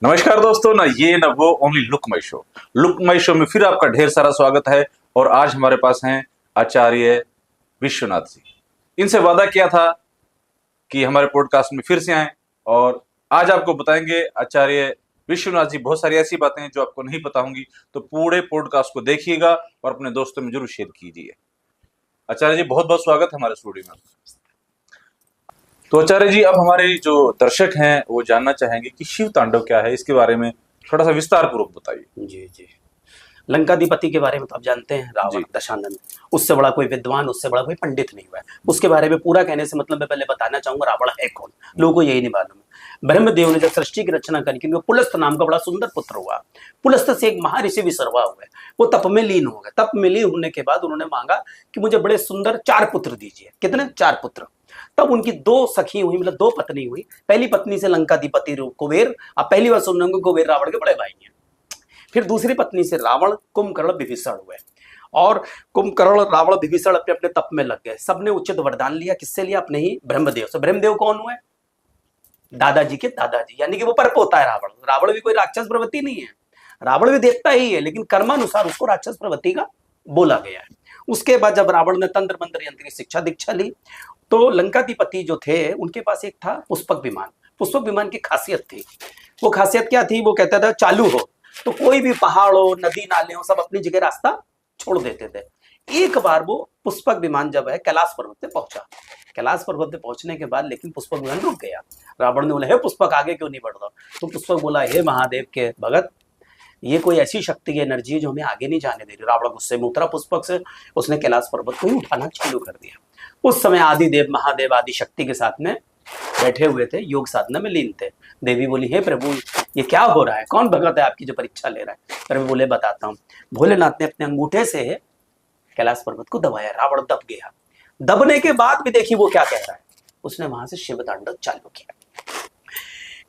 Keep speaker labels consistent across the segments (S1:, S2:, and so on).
S1: नमस्कार दोस्तों, ना ये ना वो, ओनली लुक माई शो में फिर आपका ढेर सारा स्वागत है। और आज हमारे पास हैं आचार्य विश्वनाथ जी। इनसे वादा किया था कि हमारे पॉडकास्ट में फिर से आए और आज आपको बताएंगे आचार्य विश्वनाथ जी बहुत सारी ऐसी बातें हैं जो आपको नहीं पता होंगी। तो पूरे पॉडकास्ट को देखिएगा और अपने दोस्तों में जरूर शेयर कीजिए। आचार्य जी बहुत बहुत स्वागत है हमारे स्टूडियो में। तो आचार्य जी, अब हमारे जो दर्शक हैं वो जानना चाहेंगे कि शिव तांडव क्या है, इसके बारे में थोड़ा सा विस्तार पूर्वक बताइए।
S2: जी जी। लंकाधिपति के बारे में तो आप जानते हैं, रावण
S1: जी।
S2: दशानन। उससे बड़ा कोई विद्वान, उससे बड़ा कोई पंडित नहीं हुआ है। उसके बारे में पूरा कहने से मतलब मैं पहले बताना चाहूंगा रावण है कौन। लोगों को यही नहीं मालूम है। ब्रह्मदेव ने जब सृष्टि की रचना करी, क्योंकि पुलस्त नाम का बड़ा सुंदर पुत्र हुआ। पुलस्त से एक महर्षि विसर्वा हुए, वो तप में लीन हो गए। तप में लीन होने के बाद उन्होंने मांगा कि मुझे बड़े सुंदर 4 पुत्र दीजिए। कितने? 4 पुत्र। तब उनकी 2 सखी हुई, मतलब 2 पत्नी हुई। पहली पत्नी से लंकाधिपति कुबेर। अब पहली बार सुन रहे होंगे, कुबेर रावण के बड़े भाई हैं। फिर दूसरी पत्नी से रावण, कुंभकर्ण, विभीषण हुए। और कुंभकर्ण, रावण, विभीषण अपने अपने तप में लग गए। सबने उचित वरदान लिया। किससे लिया? अपने ही ब्रह्मदेव से। ब्रह्मदेव कौन हुए? दादाजी के दादाजी, यानी कि वो परपोता है रावण। रावण भी कोई राक्षस प्रवृत्ति नहीं है, रावण भी देखता ही है, लेकिन कर्मानुसार उसको राक्षस प्रवृत्ति का बोला गया है। उसके बाद जब रावण ने तंत्र मंत्र यंत्र की शिक्षा दीक्षा ली, तो लंकाधिपति जो थे उनके पास एक था पुष्पक विमान। पुष्पक विमान की खासियत थी। वो खासियत क्या थी? वो कहता था चालू हो तो कोई भी पहाड़ हो, नदी नाले हो, सब अपनी जगह रास्ता छोड़ देते थे। एक बार वो पुष्पक विमान जब है कैलाश पर्वत पे पहुंचा। कैलाश पर्वत पे पहुंचने के बाद लेकिन पुष्पक विमान रुक गया। रावण ने बोला, हे पुष्पक, आगे क्यों नहीं बढ़ रहा? तो पुष्पक बोला, हे महादेव के भगत, ये कोई ऐसी शक्ति की एनर्जी है जो हमें आगे नहीं जाने दे रही। रावण गुस्से में उतरा पुष्पक से। उसने कैलाश पर्वत को ही उठाना चालू कर दिया। उस समय आदिदेव, महादेव, आदि शक्ति के साथ में बैठे हुए थे, योग साधना में लीन थे। देवी बोली, हे प्रभु, ये क्या हो रहा है? कौन भगत है आपकी जो परीक्षा ले रहा है? प्रभु बोले, बताता हूँ। भोलेनाथ ने अपने अंगूठे से कैलाश पर्वत को दबाया। रावण दब गया। दबने के बाद भी देखिए वो क्या कह रहा है। उसने वहां से शिव तांडव चालू किया।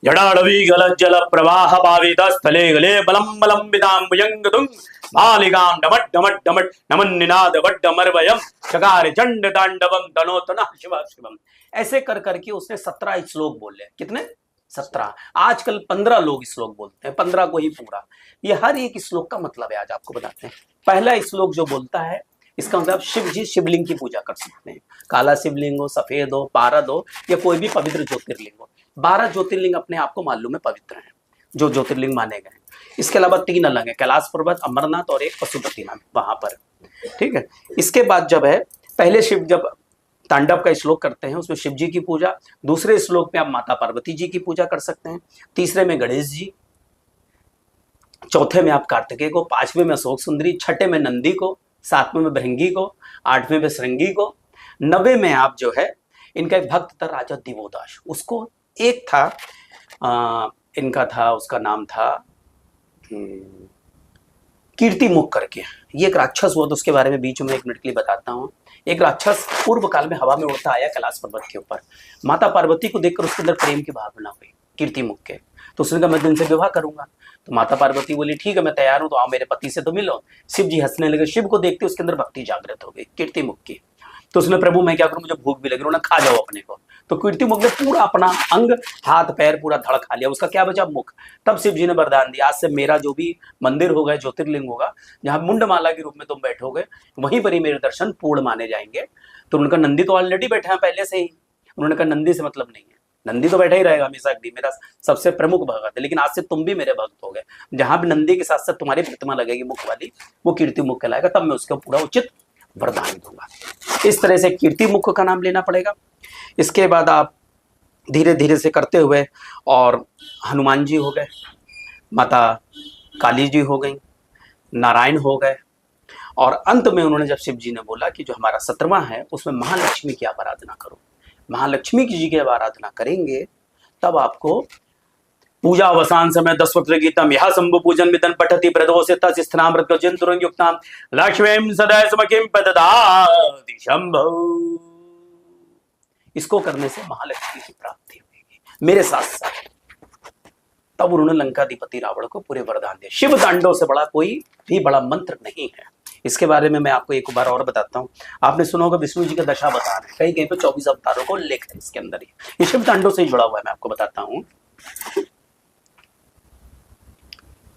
S2: जड़ाड़वी गल जल प्रवाह पावित स्थले गले बलम बलम विदाम भुजंगदुंग मालिकाम डमट डमट डमट नमन निनाद वड्डमरवयम चकार चंड तांडवम तनोतना शिव शिवम। ऐसे कर करके उसने 17 श्लोक बोले। कितने? 17। आजकल 15 लोग श्लोक बोलते हैं, 15 को ही पूरा। ये हर एक श्लोक का मतलब है, आज आपको बताते हैं। पहला श्लोक जो बोलता है, इसका मतलब शिव जी शिवलिंग की पूजा कर सकते हैं। काला शिवलिंग हो, सफेद हो, पारद हो, या कोई भी पवित्र ज्योतिर्लिंग हो। 12 ज्योतिर्लिंग अपने आप को मालूम है पवित्र हैं, जो ज्योतिर्लिंग माने गए। इसके अलावा 3 अलग है, कैलाश पर्वत, अमरनाथ और एक पशुपतिनाथ, वहां पर। ठीक है। इसके बाद जब है, पहले शिव जब तांडव का श्लोक करते हैं उसमें शिव जी की पूजा। दूसरे श्लोक में आप माता पार्वती जी की पूजा कर सकते हैं। तीसरे में गणेश जी, चौथे में आप कार्तिकेय को, 5वें में अशोक सुंदरी, 6ठे में नंदी को, 7वें में भृंगी को, 8वें में श्रृंगी को, 9वें में आप जो है इनका एक भक्त था राजा दिवोदास, उसको एक था इनका था, उसका नाम था कीर्ति मुख करके। ये एक राक्षस हुआ, तो उसके बारे में बीच में 1 मिनट के लिए बताता हूँ। एक राक्षस पूर्व काल में हवा में उड़ता आया कैलाश पर्वत के ऊपर। माता पार्वती को देखकर उसके अंदर प्रेम की भावना हुई कीर्ति मुख के। तो उसने कहा, मैं तुमसे विवाह करूंगा। तो माता पार्वती बोली, ठीक है, मैं तैयार हूं, तो आओ मेरे पति से तो मिलो। शिव जी हंसने लगे। शिव को देखते उसके अंदर भक्ति जागृत हो गई कीर्ति मुख की। तो उसने, प्रभु मैं क्या करूं, मुझे भूख भी लगी। उन्होंने, खा जाओ अपने को। तो कीर्ति मुख ने पूरा अपना अंग, हाथ पैर पूरा धड़ खा लिया। उसका क्या बचा? मुख। तब शिव जी ने वरदान दिया, आज से मेरा जो भी मंदिर होगा, ज्योतिर्लिंग होगा, जहां मुंडमाला के रूप में तुम बैठोगे, वहीं पर ही मेरे दर्शन पूर्ण माने जाएंगे। तो उनका नंदी तो ऑलरेडी बैठा है पहले से ही। उन्होंने कहा, नंदी से मतलब नहीं है, नंदी तो बैठा ही रहेगा हमेशा, मेरा सबसे प्रमुख भगत है, लेकिन आज से तुम भी मेरे भक्त हो गए। जहां भी नंदी के साथ साथ तुम्हारी प्रतिमा लगेगी मुख वाली, वो कीर्ति मुख कहलाएगा। तब मैं उसका पूरा उचित वरदान दूंगा। इस तरह से कीर्ति मुख का नाम लेना पड़ेगा। इसके बाद आप धीरे धीरे से करते हुए, और हनुमान जी हो गए, माता काली जी हो गई, नारायण हो गए, और अंत में उन्होंने जब शिव जी ने बोला कि जो हमारा 17वां है उसमें महालक्ष्मी की आप आराधना करो। महालक्ष्मी की जी की आराधना करेंगे तब आपको पूजा अवसान समय 10 वक्त गीतम यह शंभु पूजन विदन पठति प्रदोषे तस्नामृत युक्ताम लक्ष्मीं सदा समकिं पददाति शंभो। इसको करने से महालक्ष्मी की प्राप्ति होगी मेरे साथ साथ। तब उन्होंने लंकाधिपति रावण को पूरे वरदान दिए। शिव तांडव से बड़ा कोई भी बड़ा मंत्र नहीं है। इसके बारे में मैं आपको एक बार और बताता हूँ। आपने सुना होगा विष्णु जी का दशा बता रहे हैं, कहीं कहीं पे 24 अवतारों को उल्लेख है इसके अंदर ही। ये शिव तांडव से ही जुड़ा हुआ है, मैं आपको बताता हूँ।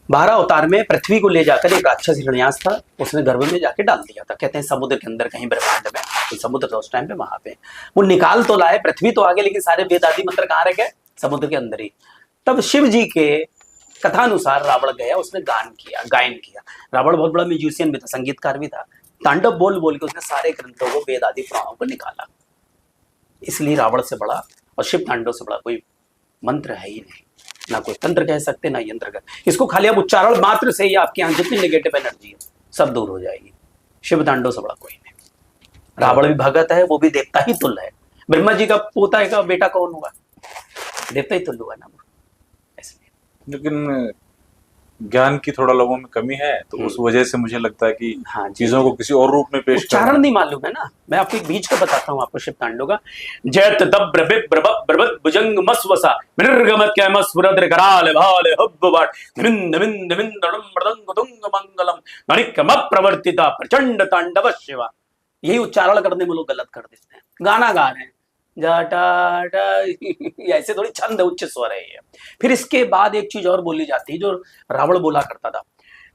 S2: 12 अवतार में पृथ्वी को ले जाकर एक राक्षस हिरण्यास था, उसने गर्भ में जाके डाल दिया था। कहते हैं समुद्र के अंदर कहीं ब्रह्मांड में, तो समुद्र था उस टाइम पे, वहां पे वो निकाल तो लाए, पृथ्वी तो आगे, लेकिन सारे वेद आदि मंत्र कहाँ रह गए? समुद्र के अंदर ही। तब शिव जी के कथानुसार रावण गया, उसने गायन किया। रावण बहुत बड़ा म्यूजिशियन भी था, संगीतकार भी था। तांडव बोल बोल के उसने सारे ग्रंथों को, वेद आदि पुराणों को निकाला। इसलिए रावण से बड़ा और शिव तांडव से बड़ा कोई मंत्र है ही नहीं, ना कोई तंत्र कह सकते ना यंत्र कह। इसको खाली आप उच्चारण मात्र से ही आपके यहाँ जितनी नेगेटिव एनर्जी है सब दूर हो जाएगी। शिव तांडव से बड़ा कोई नहीं। रावण भी भगत है, वो भी देवता ही तुल्य है। ब्रह्मा जी का पोता है का बेटा कौन हुआ? देवता ही तुल्य हुआ ना वो, इसलिए।
S1: लेकिन ज्ञान की थोड़ा लोगों में कमी है, तो उस वजह से मुझे लगता है कि
S2: हाँ,
S1: चीजों को किसी और रूप में पेश
S2: उच्चारण नहीं मालूम है ना। मैं आपको एक बीच का बताता हूँ आपको शिव तांडव का। जयत दब्र बिब्र बब्र भुजंग मस्वसा मृगमत कैम स्फुरद्र कराल भाले हब्बबाट निमिंद मिंद मिंदड़म मृदंग दुंग मंगलम मणिकम प्रवर्तिता प्रचंड तांडव शिवा। यही उच्चारण करने में लोग गलत कर देते हैं। गाना गा रहे हैं ऐसे थोड़ी छंद उच्च स्वर है ये। फिर इसके बाद एक चीज और बोली जाती है जो रावण बोला करता था,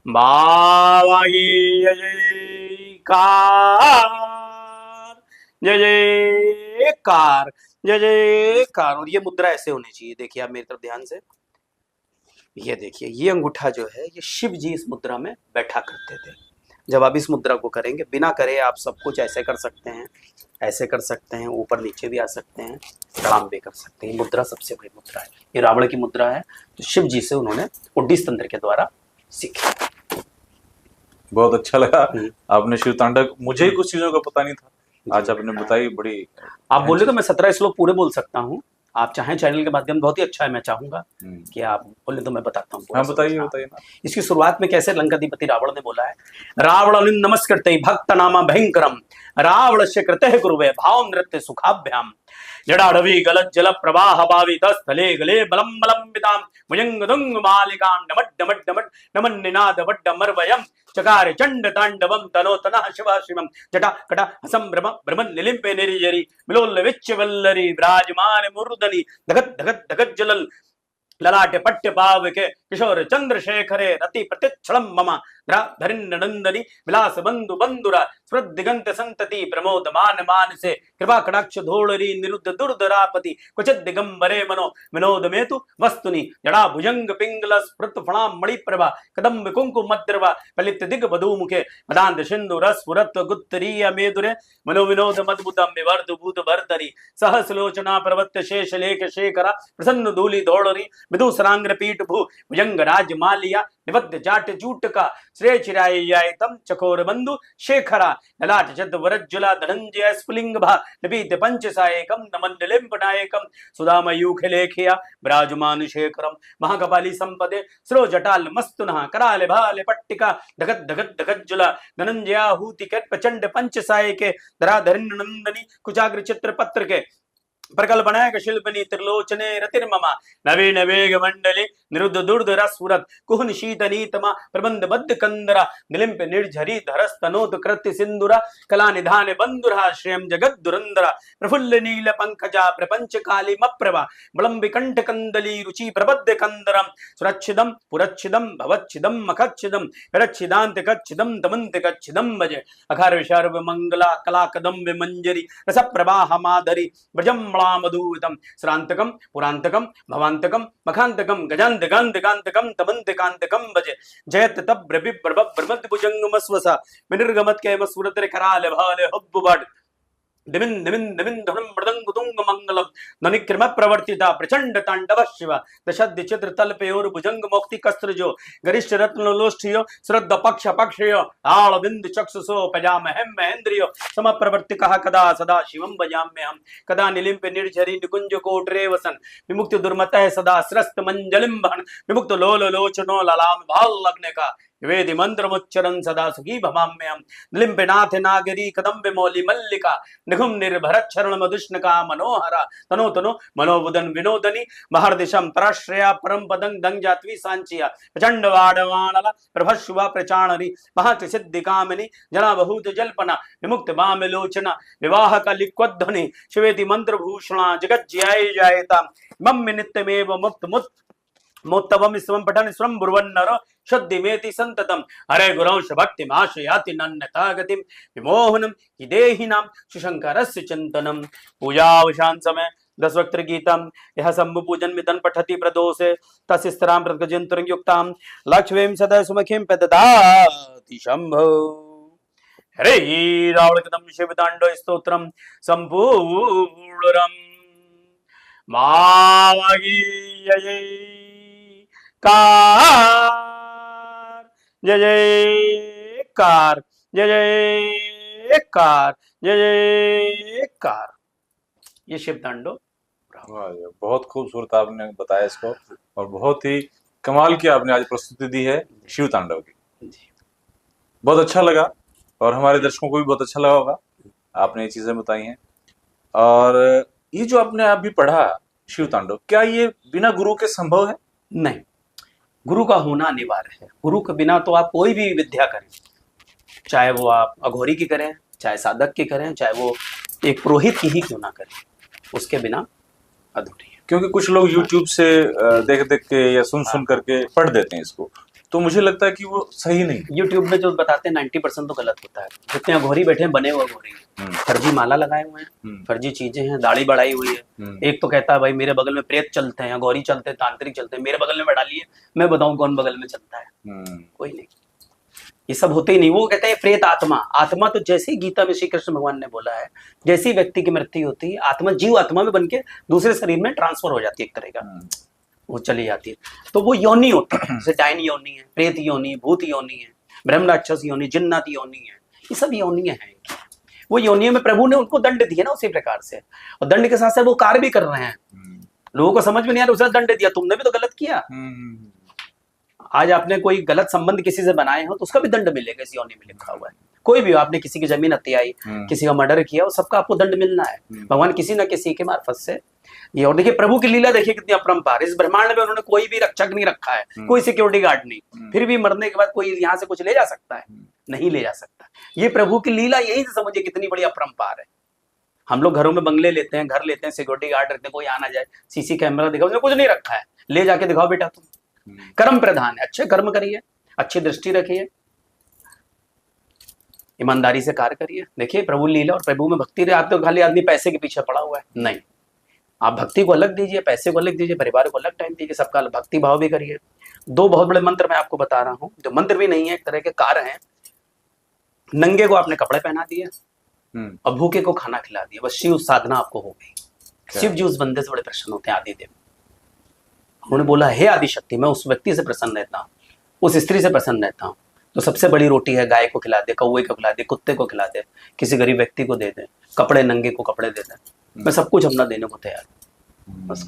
S2: बाबा जय जयकार जय जयकार जय जयकार। और ये मुद्रा ऐसे होनी चाहिए, देखिए आप मेरी तरफ ध्यान से, ये देखिए ये अंगूठा जो है ये शिव जी इस मुद्रा में बैठा करते थे। जब आप इस मुद्रा को करेंगे, बिना करे आप सब कुछ ऐसे कर सकते हैं, ऐसे कर सकते हैं, ऊपर नीचे भी आ सकते हैं, प्रणाम भी कर सकते हैं। मुद्रा सबसे बड़ी मुद्रा है, ये रावण की मुद्रा है, तो शिव जी से उन्होंने उड्डीस तंत्र के द्वारा सीखी।
S1: बहुत अच्छा लगा आपने शिव तांडव, मुझे ही कुछ चीजों का पता नहीं था, आज आपने बताई। बड़ी
S2: आप बोले तो मैं 17 श्लोक पूरे बोल सकता हूँ। आप चाहें चैनल के माध्यम, बहुत ही अच्छा है, मैं चाहूंगा कि आप बोले तो मैं बताता हूँ।
S1: हाँ बताइए बताइए ना।
S2: इसकी शुरुआत में कैसे लंकाधिपति रावण ने बोला है, रावण नमस्कृते भक्त नामा भयंकरम रावण से कृते कुरुवे भाव नृत्य सुखाभ्याम जडाडवी गलत जल प्रवाह भावित स्थले गले बलम बलम विदाम भुजंग दुंग मालिकाम नमड नमड नमड नमन निनाद वड्ड मरवयम चकार चंड तांडवम तनो तनः शिवा शिवम जटा कटा हसम ब्रह्म ब्रह्मन निलिम्पे निरिजरी मिलोल विच्च वल्लरी विराजमान मुरुदनी धगत धगत धगत जलल ललाटे पट्ट पावके किशोर चंद्रशेखरे रति प्रतिक्षणम मम धरिन्नंदनी विलास बंधु बंधुरा स्मृत दिगंत संतति प्रमोद मान मानसे कृपा कटाक्ष धोड़री निरुद्ध दुर्धरापति क्वचित दिगंबरे मनो विनोद मेतु वस्तुनि जड़ा भुजंग पिंगल स्फृत फणाम मणिप्रभा कदम्ब कुंकुम मद्रवा फलित दिग बधूमुखे मदांत सिंधु रस फुरत गुत्तरीय मेदुरे मनो विनोद मद्भुतम विवर्ध भूत भर्तरी सहसलोचना प्रवत्त शेष लेख शेखरा प्रसन्न धूलि धोड़री विदुसरांग्र पीठ भू भुजंग राज मालिया निबद्ध जाट जूट का श्रेय चिराय तम चकोर बंधु शेखरा ललाट जद वरज्जुला धनंजय स्फुलिंग भा निपीत पंच सायकम नमन लिंपनायकम सुधामयूख लेखिया विराजमान शेखरम महाकपाली संपदे स्रो जटाल मस्तुनः कराले भाले पट्टिका धगत धगत धगज्जुला धनंजयाहूति कट प्रचंड पंच सायके धराधरिन नंदनी कुचाग्र चित्र पत्र के प्रकल्पनायक शिल्पनी त्रिलोचने रतिर्ममा नवीन वेग मंडली निरुद्ध दुर्धरा स्फुरत कुहन शीतनीतमा प्रबंध बद्ध कंदरा निलिम्प निर्झरी धरस तनोत कृत्य सिंधुरा कला निधान बंधुरा श्रेयम जगत दुरंदरा प्रफुल्ल नील पंकजा प्रपंच काली मप्रभा बलम विकंठ कंदली रुचि प्रबद्ध कंदरम सुरक्षिदम पुरच्छिदम भवच्छिदम मखच्छिदम करच्छिदांत कच्छिदम दमंत कच्छिदम भजे अखार विशार मंगला कला कदम विमंजरी रस प्रवाह माधरी ब्रजम मधुविदम श्रांतकम पुरांतकम भवांतकम मखांतकम गजांतकांतकांतकम तमंतकांतकम भजे जयत तब ब्रवि प्रभव ब्रह्मद भुजंग मस्वसा विनिर्गमत कैम सूरत कराल भाले हब्बुबाट दिमिन दिमिन दिमिन धुरम मृदंग दुंग मंगलम ध्वनिक्रम प्रवर्तिता प्रचंड तांडव शिव दशद्य चित्र तल्पयोर भुजंग मोक्ति कस्त्र जो गरिष्ठ रत्न लोष्ठियो श्रद्ध पक्ष पक्षयो आल बिंद चक्षुषो पजाम हेम महेंद्रियो सम प्रवर्तिकः कदा सदा शिवम भजाम्यहम कदा निलिम्प निर्झरी निकुंज कोटरे वसन विमुक्त दुर्मतः सदा स्रस्त मंजलिम बहन विमुक्त लोल लोचनो ललाम भाल लगने का वेदि मंत्रमुच्चरन् सदा सुखी भवाम्यहम निलिम्पनाथ नागरी कदम्ब मौलि मल्लिका निघुम निर्भरच्छरण मधुष्णका मनोहरा तनो तनो मनोबुदन विनोदनी महर्दिशम पराश्रया परम पदं दंग जात्वी सांचिया प्रचंड वाडवाणला प्रभशुभा प्रचाणरी महत सिद्धि कामिनी जना बहुत जल्पना विमुक्त बाम लोचना विवाह का लिक्वध्वनि शिवेति मंत्र भूषणा जगत ज्याय जायता मम नित्यमेव मुक्त मुक्त मोत्तवम स्वम पठन स्वम ब्रुवन्नर शुद्धिमेति संततम हरे गुरंश भक्ति माशयाति नन्यता गतिम विमोहनम हिदेहिनाम शिशंकरस्य चिंतनम। पूजावशान समय 10 वक्त गीतम यह शंभु पूजन मितन पठति प्रदोषे तस्त्राम प्रगजंतुर युक्ताम लक्ष्मीं सदा सुमुखीं प्रददाति शंभो। हरे रावण कदम शिव तांडव स्तोत्रम संपूर्णम मावागी कार जय जयकार जय जयकार जय जयकार। ये शिव तांडव।
S1: वाह, बहुत खूबसूरत आपने बताया इसको और बहुत ही कमाल की आपने आज प्रस्तुति दी है शिव तांडव की। बहुत अच्छा लगा और हमारे दर्शकों को भी बहुत अच्छा लगा होगा, आपने ये चीजें बताई हैं। और ये जो आपने आप भी पढ़ा शिव तांडव, क्या ये बिना गुरु के संभव है?
S2: नहीं, गुरु का होना अनिवार्य है। गुरु के बिना तो आप कोई भी विद्या करें, चाहे वो आप अघोरी की करें, चाहे साधक की करें, चाहे वो एक पुरोहित की ही क्यों ना करें, उसके बिना अधूरी है।
S1: क्योंकि कुछ लोग YouTube से देख देख के या सुन सुन करके पढ़ देते हैं इसको, तो मुझे लगता है कि वो सही नहीं।
S2: यूट्यूब में जो बताते हैं 90% तो गलत होता है। जितने अघोरी बैठे हैं बने हुए अघोरी हैं, फर्जी माला लगाए हुए हैं, फर्जी चीजें हैं, दाढ़ी बढ़ाई हुई है। एक तो कहता है भाई मेरे बगल में प्रेत चलते हैं, अघोरी चलते हैं, तांत्रिक चलते हैं, मेरे बगल में बैठा लिए, मैं बताऊं कौन बगल में चलता है? कोई नहीं, ये सब होते ही नहीं। वो कहते हैं प्रेत आत्मा, आत्मा तो जैसे ही गीता में श्री कृष्ण भगवान ने बोला है, जैसे ही व्यक्ति की मृत्यु होती है आत्मा जीव आत्मा में बन के दूसरे शरीर में ट्रांसफर हो जाती है, एक तरह का वो चली जाती है। तो वो योनि होती है, जैसे डायन योनि है, प्रेत योनि, भूत योनि है, ब्रह्म राक्षस योनि, जिन्नात योनि है, ये सब योनियां हैं। वो योनियों में प्रभु ने उनको दंड दिया ना उसी प्रकार से, और दंड के साथ साथ वो कार्य भी कर रहे हैं। लोगों को समझ में नहीं आ रहा, उसने दंड दिया, तुमने भी तो गलत किया। आज आपने कोई गलत संबंध किसी से बनाए हो तो उसका भी दंड मिलेगा, इस योनि में लिखा हुआ है। कोई भी, आपने किसी की जमीन हत्याई, किसी का मर्डर किया, वो सबका आपको दंड मिलना है। भगवान किसी ना किसी के मार्फत से ये। और देखिए प्रभु की लीला देखिए कितनी अपरंपार। इस ब्रह्मांड में उन्होंने कोई भी रक्षक नहीं रखा है, कोई सिक्योरिटी गार्ड नहीं, फिर भी मरने के बाद कोई यहाँ से कुछ ले जा सकता है? नहीं ले जा सकता। ये प्रभु की लीला, यही से समझिए कितनी बड़ी अपरंपार है। हम लोग घरों में बंगले लेते हैं, घर लेते हैं, सिक्योरिटी गार्ड रखते हैं, कोई आना जाए, सीसी कैमरा दिखाओ, उसने कुछ नहीं रखा है, ले जाके दिखाओ बेटा तुम। कर्म प्रधान है, अच्छे कर्म करिए, अच्छी दृष्टि रखिए, ईमानदारी से कार्य करिए। देखिए प्रभु लीला और प्रभु में भक्ति रहे। आप तो खाली आदमी पैसे के पीछे पड़ा हुआ है, नहीं, आप भक्ति को अलग दीजिए, पैसे को अलग दीजिए, परिवार को अलग टाइम दीजिए, सबका भक्ति भाव भी करिए। 2 बहुत बड़े मंत्र मैं आपको बता रहा हूँ, जो मंत्र भी नहीं है, एक तरह के कार्य हैं। नंगे को आपने कपड़े पहना दिए और भूखे को खाना खिला दिया, बस शिव साधना आपको हो गई। शिव जी उस बंदे से बड़े प्रसन्न होते हैं, आदिदेव। उन्होंने बोला हे आदिशक्ति, मैं उस व्यक्ति से प्रसन्न रहता हूँ, उस स्त्री से प्रसन्न रहता हूँ तो सबसे बड़ी रोटी है, गाय को खिला दे, कौवे को खिला दे, कुत्ते को खिला दे, किसी गरीब व्यक्ति को दे दे, कपड़े नंगे को कपड़े दे दे, मैं सब कुछ अपना देने को तैयार हूँ। बस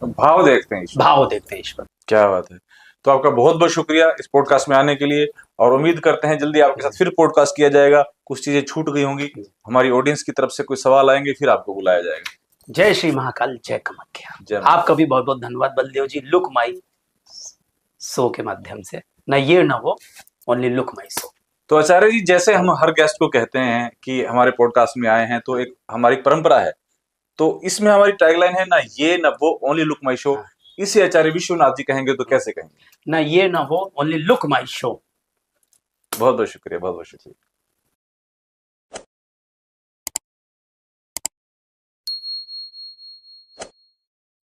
S1: भाव देखते हैं,
S2: भाव देखते हैं ईश्वर।
S1: क्या बात है। तो आपका बहुत बहुत शुक्रिया इस पॉडकास्ट में आने के लिए, और उम्मीद करते हैं जल्दी आपके साथ फिर पॉडकास्ट किया जाएगा। कुछ चीजें छूट गई होंगी, हमारी ऑडियंस की तरफ से कोई सवाल आएंगे, फिर आपको बुलाया जाएगा।
S2: जय श्री महाकाल, जय कामाख्या। आपका भी बहुत बहुत धन्यवाद बलदेव जी, लुक माई शो के माध्यम से, ना ये ना वो, ओनली लुक माई शो।
S1: तो आचार्य जी, जैसे हम हर गेस्ट को कहते हैं कि हमारे पॉडकास्ट में आए हैं, तो एक हमारी परंपरा है, तो इसमें हमारी टैगलाइन है ना ये ना वो, ओनली लुक माई शो। इसे आचार्य विश्वनाथ जी कहेंगे तो कैसे कहेंगे?
S2: ना ये ना वो, ओनली लुक माई शो।
S1: बहुत बहुत शुक्रिया, बहुत बहुत शुक्रिया।